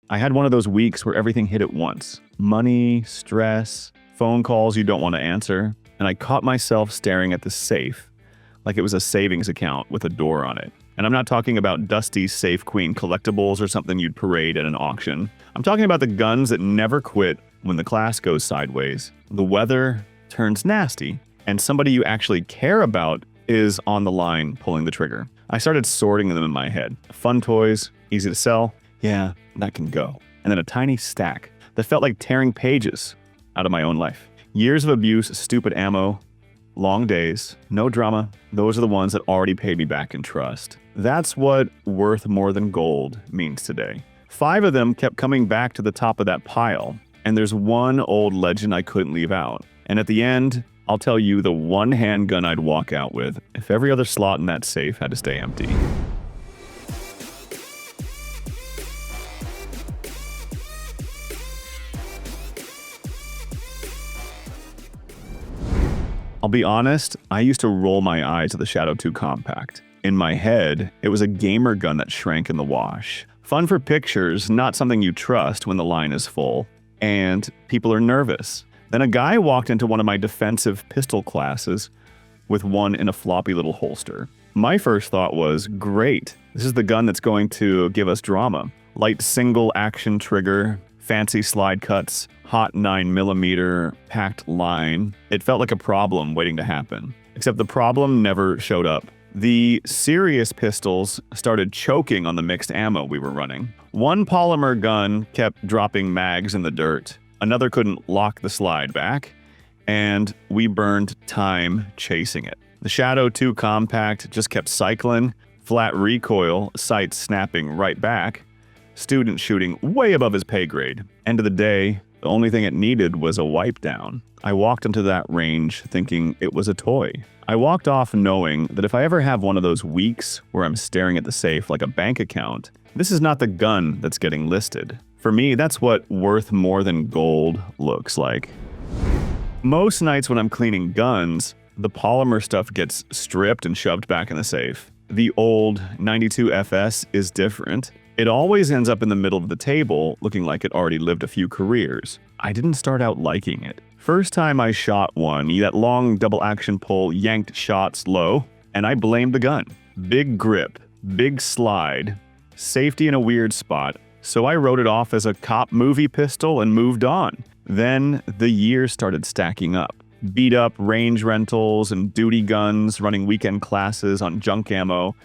I had one of those weeks where everything hit at once. Money, stress, phone calls you don't want to answer, and I caught myself staring at the safe like it was a savings account with a door on it. And I'm not talking about dusty Safe Queen collectibles or something you'd parade at an auction. I'm talking about the guns that never quit when the class goes sideways, the weather turns nasty, and somebody you actually care about is on the line pulling the trigger. I started sorting them in my head. Fun toys, easy to sell, yeah, that can go. And then a tiny stack that felt like tearing pages out of my own life. Years of abuse, stupid ammo, long days, no drama. Those are the ones that already paid me back in trust. That's what worth more than gold means today. 5 of them kept coming back to the top of that pile, and there's one old legend I couldn't leave out. And at the end, I'll tell you the one handgun I'd walk out with if every other slot in that safe had to stay empty. I'll be honest, I used to roll my eyes at the Shadow 2 Compact. In my head, it was a gamer gun that shrank in the wash. Fun for pictures, not something you trust when the line is full. And people are nervous. Then a guy walked into one of my defensive pistol classes with one in a floppy little holster. My first thought was, great, this is the gun that's going to give us drama. Light single action trigger, fancy slide cuts, hot 9mm, packed line. It felt like a problem waiting to happen. Except the problem never showed up. The serious pistols started choking on the mixed ammo we were running. One polymer gun kept dropping mags in the dirt. Another couldn't lock the slide back, and we burned time chasing it. The Shadow 2 Compact just kept cycling, flat recoil, sights snapping right back, student shooting way above his pay grade. End of the day, the only thing it needed was a wipe down. I walked into that range thinking it was a toy. I walked off knowing that if I ever have one of those weeks where I'm staring at the safe like a bank account, this is not the gun that's getting listed. For me, that's what worth more than gold looks like. Most nights when I'm cleaning guns, the polymer stuff gets stripped and shoved back in the safe. The old 92 FS is different. It always ends up in the middle of the table, looking like it already lived a few careers. I didn't start out liking it. First time I shot one, that long double action pull yanked shots low, and I blamed the gun. Big grip, big slide, safety in a weird spot. So I wrote it off as a cop movie pistol and moved on. Then the years started stacking up. Beat up range rentals and duty guns, running weekend classes on junk ammo,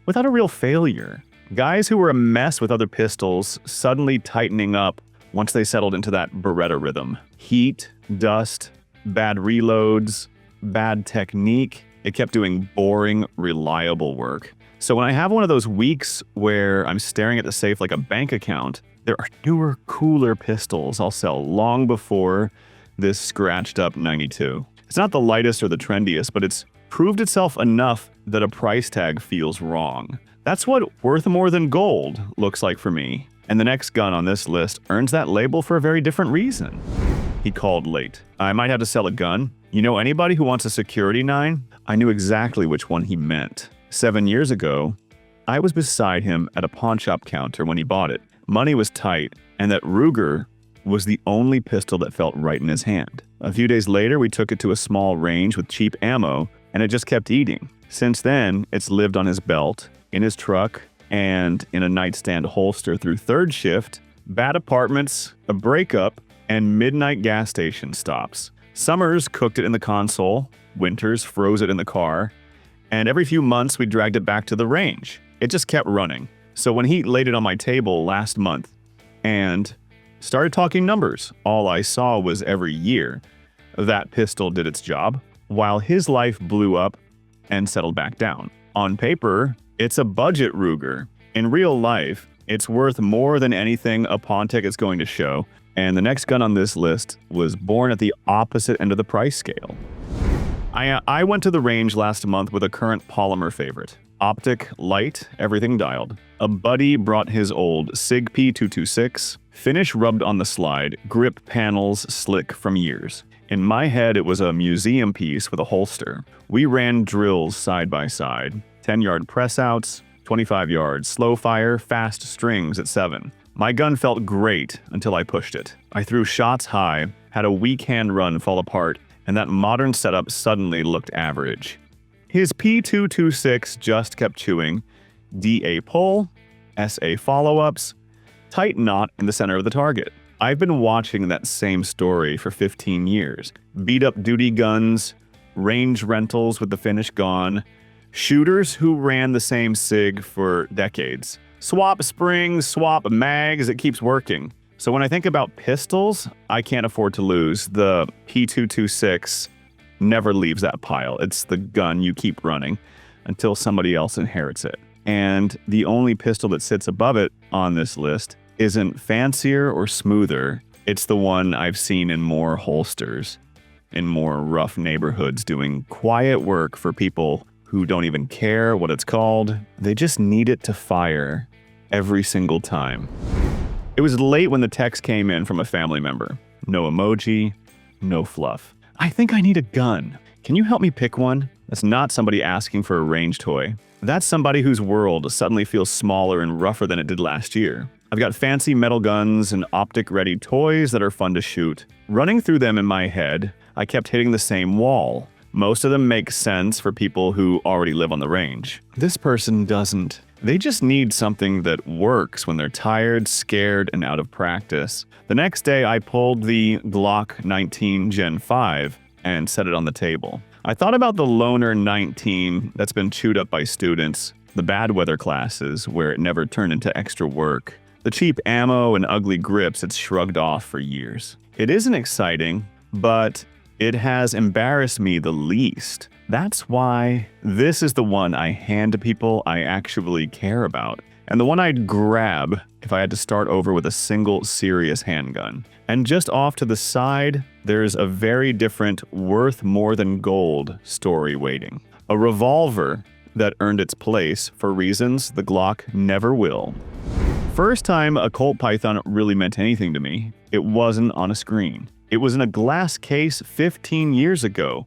without a real failure. Guys who were a mess with other pistols suddenly tightening up once they settled into that Beretta rhythm. Heat, dust, bad reloads, bad technique. It kept doing boring, reliable work. So when I have one of those weeks where I'm staring at the safe like a bank account, there are newer, cooler pistols I'll sell long before this scratched up 92. It's not the lightest or the trendiest, but it's proved itself enough that a price tag feels wrong. That's what worth more than gold looks like for me. And the next gun on this list earns that label for a very different reason. He called late. I might have to sell a gun. You know anybody who wants a security 9? I knew exactly which one he meant. 7 years ago, I was beside him at a pawn shop counter when he bought it. Money was tight, and that Ruger was the only pistol that felt right in his hand. A few days later, we took it to a small range with cheap ammo, and it just kept eating. Since then, it's lived on his belt, in his truck, and in a nightstand holster through third shift, bad apartments, a breakup, and midnight gas station stops. Summers cooked it in the console, winters froze it in the car, and every few months we dragged it back to the range. It just kept running. So when he laid it on my table last month and started talking numbers, all I saw was every year that pistol did its job, while his life blew up and settled back down. On paper, it's a budget Ruger. In real life, it's worth more than anything a pawn ticket is going to show, and the next gun on this list was born at the opposite end of the price scale. I went to the range last month with a current polymer favorite. Optic, light, everything dialed. A buddy brought his old SIG P226, finish rubbed on the slide, grip panels slick from years. In my head, it was a museum piece with a holster. We ran drills side by side, 10-yard press outs, 25 yards slow fire, fast strings at 7. My gun felt great until I pushed it. I threw shots high, had a weak hand run fall apart, and that modern setup suddenly looked average. His P226 just kept chewing. DA pull, SA follow-ups, tight knot in the center of the target. I've been watching that same story for 15 years. Beat up duty guns, range rentals with the finish gone, shooters who ran the same SIG for decades. Swap springs, swap mags, it keeps working. So when I think about pistols, I can't afford to lose. The P226 never leaves that pile. It's the gun you keep running until somebody else inherits it. And the only pistol that sits above it on this list isn't fancier or smoother. It's the one I've seen in more holsters, in more rough neighborhoods, doing quiet work for people who don't even care what it's called. They just need it to fire every single time. It was late when the text came in from a family member. No emoji, no fluff. I think I need a gun. Can you help me pick one? That's not somebody asking for a range toy. That's somebody whose world suddenly feels smaller and rougher than it did last year. I've got fancy metal guns and optic-ready toys that are fun to shoot. Running through them in my head, I kept hitting the same wall. Most of them make sense for people who already live on the range. This person doesn't. They just need something that works when they're tired, scared, and out of practice. The next day, I pulled the Glock 19 Gen 5 and set it on the table. I thought about the Loner 19 that's been chewed up by students, the bad weather classes where it never turned into extra work, the cheap ammo and ugly grips it's shrugged off for years. It isn't exciting, but it has embarrassed me the least. That's why this is the one I hand to people I actually care about, and the one I'd grab if I had to start over with a single serious handgun. And just off to the side, there's a very different worth more than gold story waiting. A revolver that earned its place for reasons the Glock never will. First time a Colt Python really meant anything to me, it wasn't on a screen. It was in a glass case 15 years ago,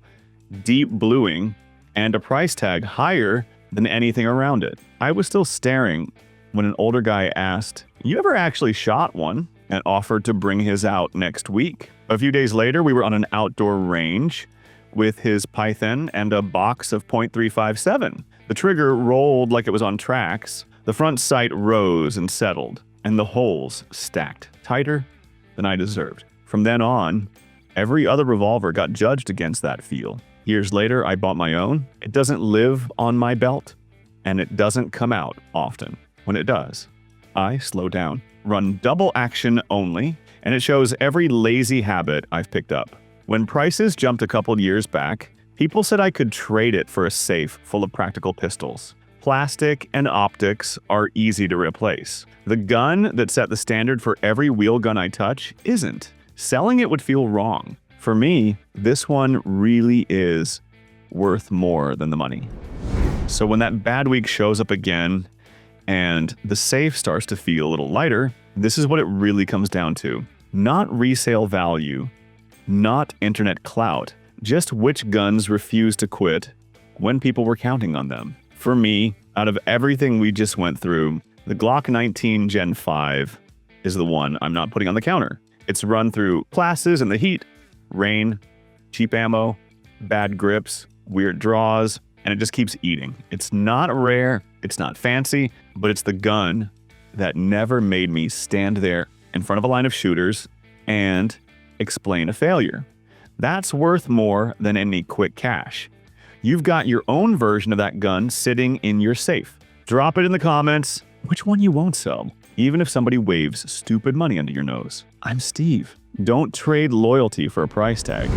deep bluing, and a price tag higher than anything around it. I was still staring when an older guy asked, "You ever actually shot one?" and offered to bring his out next week. A few days later, we were on an outdoor range with his Python and a box of .357. The trigger rolled like it was on tracks, the front sight rose and settled, and the holes stacked tighter than I deserved. From then on, every other revolver got judged against that feel. Years later, I bought my own. It doesn't live on my belt, and it doesn't come out often. When it does, I slow down, run double action only, and it shows every lazy habit I've picked up. When prices jumped a couple years back, people said I could trade it for a safe full of practical pistols. Plastic and optics are easy to replace. The gun that set the standard for every wheel gun I touch isn't. Selling it would feel wrong. For me, this one really is worth more than the money. So when that bad week shows up again and the safe starts to feel a little lighter, this is what it really comes down to. Not resale value, not internet clout, just which guns refused to quit when people were counting on them. For me, out of everything we just went through, the Glock 19 Gen 5 is the one I'm not putting on the counter. It's run through classes in the heat, rain, cheap ammo, bad grips, weird draws, and it just keeps eating. It's not rare, it's not fancy, but it's the gun that never made me stand there in front of a line of shooters and explain a failure. That's worth more than any quick cash. You've got your own version of that gun sitting in your safe. Drop it in the comments which one you won't sell, even if somebody waves stupid money under your nose. I'm Steve. Don't trade loyalty for a price tag.